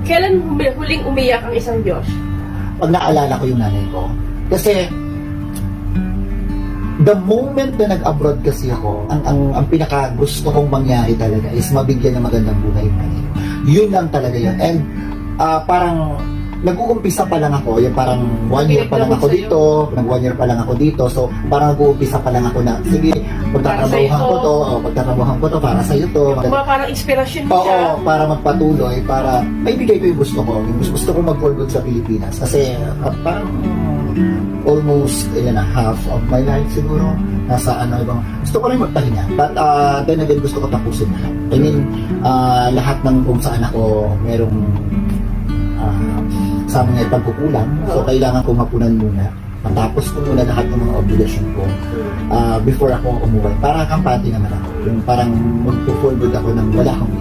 Kailan huling umiyak ang isang Diyos? Pag naalala ko yung nanay ko. Kasi, the moment na nag-abroad kasi ako, ang pinaka gusto kong mangyari talaga is mabigyan ng magandang buhay pa rin. Yun lang talaga yun. And parang nag-uumpisa pa lang ako, yung parang 1 year pa lang ako dito, nag 1 year pa lang ako dito, so parang nag-uumpisa pa lang ako na, sige, pagtatrabahuhan ko to, para sa'yo to. Parang inspirasyon mo siya. Oo, para magpatuloy, para maibigay ko yung gusto ko. Yung gusto ko mag-for good sa Pilipinas. Kasi parang almost half of my life siguro nasa ibang gusto ko rin magpahinga, but then again gusto ko tapusin lahat. I mean lahat ng kung saan ako merong sa mga pagkukulang, so kailangan ko mapunan muna, matapos ko muna lahat ng mga obligasyon ko before ako umuwi, para kampante naman ako, yung parang magpo-forward ako ng wala akong